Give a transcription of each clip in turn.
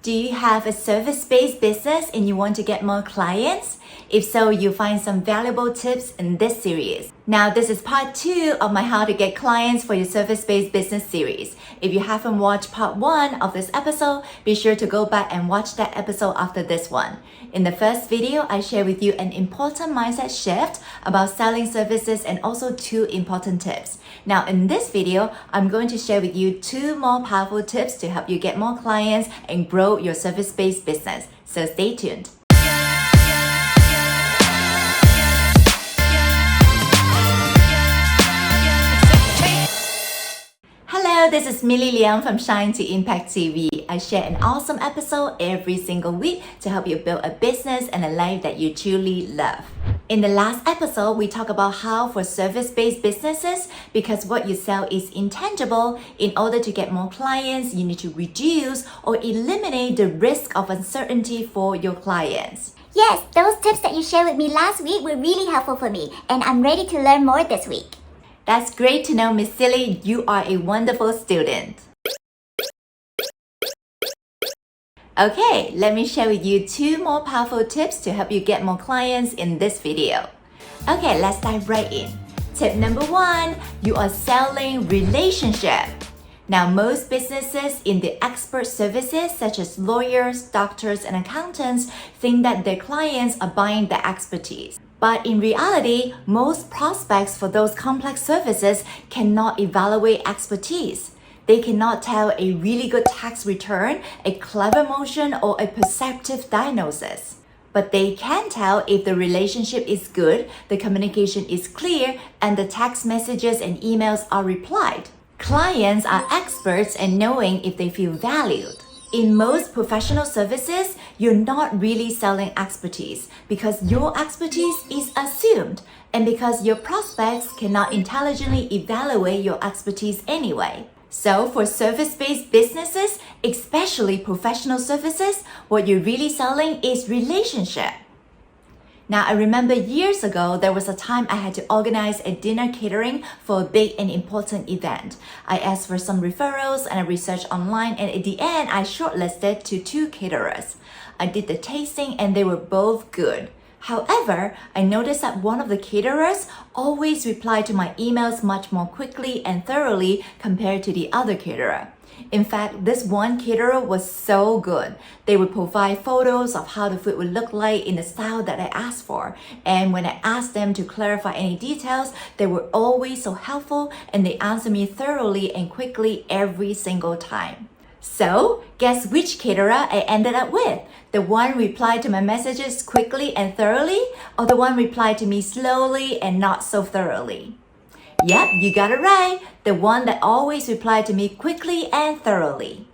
Do you have a service-based business and you want to get more clients? If so, you'll find some valuable tips in this series. Now, this is part 2 of my How to Get Clients for Your Service-Based Business series. If you haven't watched part 1 of this episode, be sure to go back and watch that episode after this one. In the first video, I share with you an important mindset shift about selling services and also 2 important tips. Now, in this video, I'm going to share with you 2 more powerful tips to help you get more clients and grow your service-based business. So stay tuned. Hello, this is Millie Leung from Shine to Impact TV. I share an awesome episode every single week to help you build a business and a life that you truly love. In the last episode, we talk about how for service-based businesses, because what you sell is intangible, in order to get more clients, you need to reduce or eliminate the risk of uncertainty for your clients. Yes, those tips that you shared with me last week were really helpful for me, and I'm ready to learn more this week. That's great to know, Miss Silly. You are a wonderful student. Okay, let me share with you 2 more powerful tips to help you get more clients in this video. Okay, let's dive right in. Tip number 1, you are selling relationship. Now, most businesses in the expert services such as lawyers, doctors, and accountants think that their clients are buying their expertise. But in reality, most prospects for those complex services cannot evaluate expertise. They cannot tell a really good tax return, a clever motion, or a perceptive diagnosis. But they can tell if the relationship is good, the communication is clear, and the text messages and emails are replied. Clients are experts in knowing if they feel valued. In most professional services, you're not really selling expertise because your expertise is assumed and because your prospects cannot intelligently evaluate your expertise anyway. So for service-based businesses, especially professional services, what you're really selling is relationship. Now, I remember years ago, there was a time I had to organize a dinner catering for a big and important event. I asked for some referrals and I researched online, and at the end, I shortlisted to 2 caterers. I did the tasting and they were both good. However, I noticed that one of the caterers always replied to my emails much more quickly and thoroughly compared to the other caterer. In fact, this one caterer was so good. They would provide photos of how the food would look like in the style that I asked for. And when I asked them to clarify any details, they were always so helpful and they answered me thoroughly and quickly every single time. So, guess which caterer I ended up with? The one replied to my messages quickly and thoroughly, or the one replied to me slowly and not so thoroughly? Yep, you got it right. The one that always replied to me quickly and thoroughly.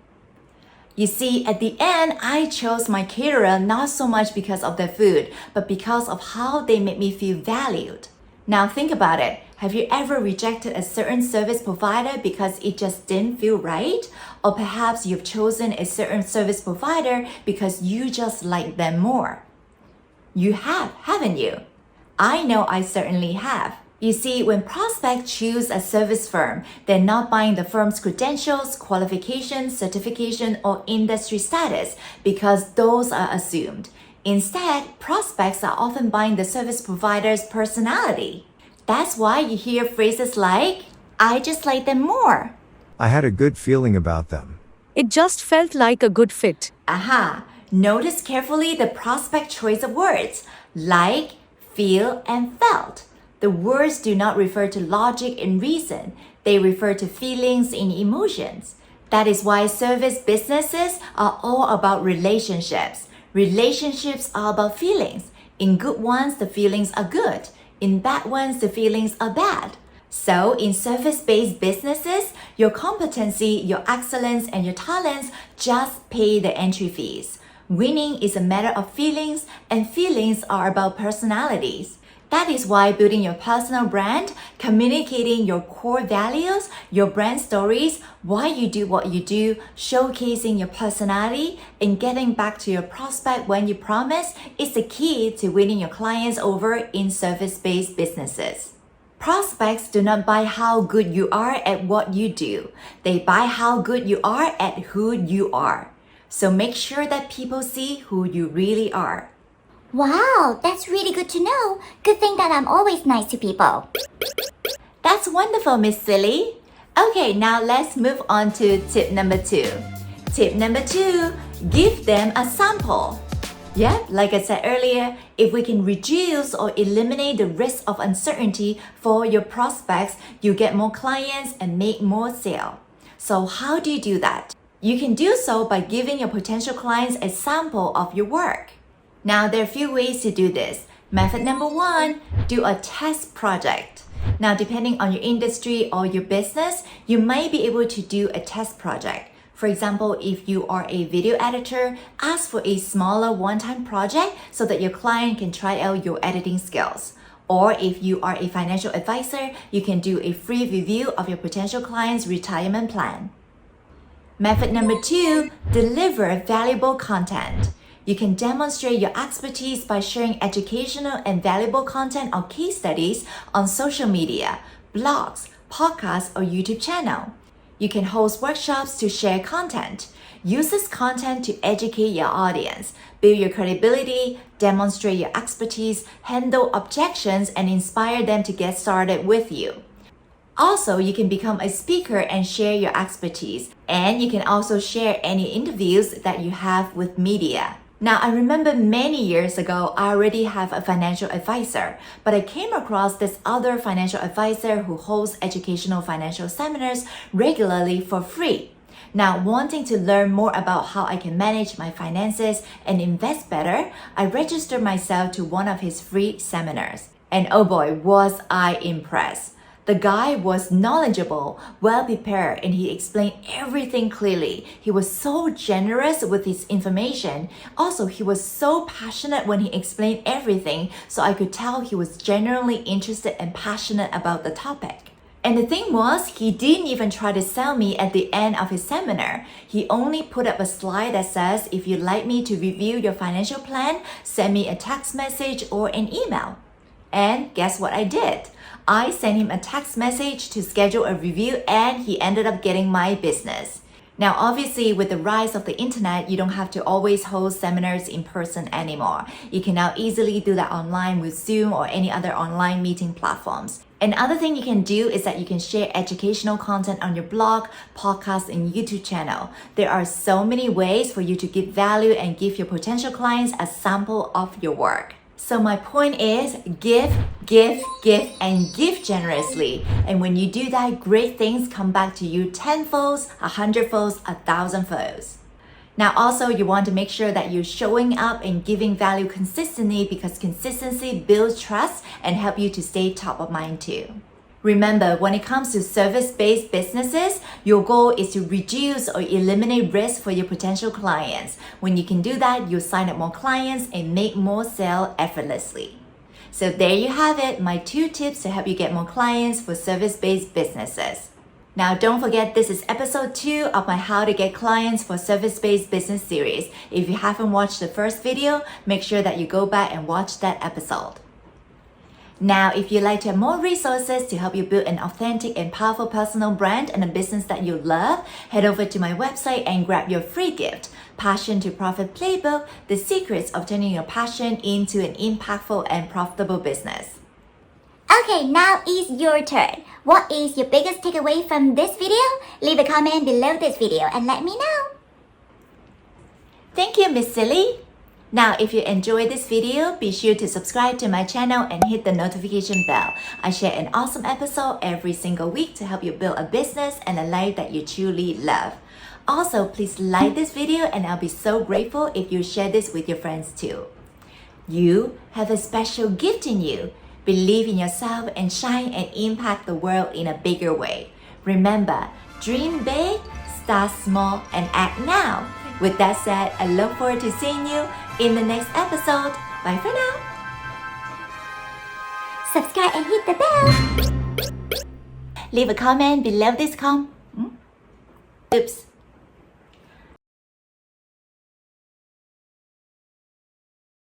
You see, at the end, I chose my caterer not so much because of their food, but because of how they made me feel valued. Now think about it. Have you ever rejected a certain service provider because it just didn't feel right? Or perhaps you've chosen a certain service provider because you just like them more. You have, haven't you? I know I certainly have. You see, when prospects choose a service firm, they're not buying the firm's credentials, qualifications, certification, or industry status because those are assumed. Instead, prospects are often buying the service provider's personality. That's why you hear phrases like, I just like them more. I had a good feeling about them. It just felt like a good fit. Aha! Notice carefully the prospect choice of words, like, feel, and felt. The words do not refer to logic and reason. They refer to feelings and emotions. That is why service businesses are all about relationships. Relationships are about feelings. In good ones, the feelings are good. In bad ones, the feelings are bad. So in service-based businesses, your competency, your excellence, and your talents just pay the entry fees. Winning is a matter of feelings, and feelings are about personalities. That is why building your personal brand, communicating your core values, your brand stories, why you do what you do, showcasing your personality, and getting back to your prospect when you promise is the key to winning your clients over in service-based businesses. Prospects do not buy how good you are at what you do. They buy how good you are at who you are. So make sure that people see who you really are. Wow, that's really good to know. Good thing that I'm always nice to people. That's wonderful, Miss Silly. Okay, now let's move on to tip number 2. Tip number 2, give them a sample. Yep, like I said earlier, if we can reduce or eliminate the risk of uncertainty for your prospects, you get more clients and make more sales. So how do you do that? You can do so by giving your potential clients a sample of your work. Now, there are a few ways to do this. Method number 1, do a test project. Now, depending on your industry or your business, you might be able to do a test project. For example, if you are a video editor, ask for a smaller one-time project so that your client can try out your editing skills. Or if you are a financial advisor, you can do a free review of your potential client's retirement plan. Method number 2, deliver valuable content. You can demonstrate your expertise by sharing educational and valuable content or case studies on social media, blogs, podcasts, or YouTube channel. You can host workshops to share content. Use this content to educate your audience, build your credibility, demonstrate your expertise, handle objections, and inspire them to get started with you. Also, you can become a speaker and share your expertise. And you can also share any interviews that you have with media. Now, I remember many years ago, I already have a financial advisor, but I came across this other financial advisor who hosts educational financial seminars regularly for free. Now, wanting to learn more about how I can manage my finances and invest better, I registered myself to one of his free seminars. And oh boy, was I impressed. The guy was knowledgeable, well prepared, and he explained everything clearly. He was so generous with his information. Also, he was so passionate when he explained everything, so I could tell he was genuinely interested and passionate about the topic. And the thing was, he didn't even try to sell me at the end of his seminar. He only put up a slide that says, if you'd like me to review your financial plan, send me a text message or an email. And guess what I did? I sent him a text message to schedule a review and he ended up getting my business. Now, obviously, with the rise of the internet, you don't have to always host seminars in person anymore. You can now easily do that online with Zoom or any other online meeting platforms. Another thing you can do is that you can share educational content on your blog, podcast, and YouTube channel. There are so many ways for you to give value and give your potential clients a sample of your work. So my point is give, and give generously. And when you do that, great things come back to you 10-folds, 100-folds, 1,000-folds. Now also, you want to make sure that you're showing up and giving value consistently because consistency builds trust and help you to stay top of mind too. Remember, when it comes to service-based businesses, your goal is to reduce or eliminate risk for your potential clients. When you can do that, you'll sign up more clients and make more sales effortlessly. So there you have it, my 2 tips to help you get more clients for service-based businesses. Now, don't forget, this is episode 2 of my How to Get Clients for Service-Based Business series. If you haven't watched the first video, make sure that you go back and watch that episode. Now, if you'd like to have more resources to help you build an authentic and powerful personal brand and a business that you love, head over to my website and grab your free gift, Passion to Profit Playbook, The Secrets of Turning Your Passion into an Impactful and Profitable Business. Okay, now is your turn. What is your biggest takeaway from this video? Leave a comment below this video and let me know. Thank you, Miss Silly. Now, if you enjoyed this video, be sure to subscribe to my channel and hit the notification bell. I share an awesome episode every single week to help you build a business and a life that you truly love. Also, please like this video and I'll be so grateful if you share this with your friends too. You have a special gift in you. Believe in yourself and shine and impact the world in a bigger way. Remember, dream big, start small, and act now. With that said, I look forward to seeing you in the next episode. Bye for now. Subscribe and hit the bell. Leave a comment below this Oops.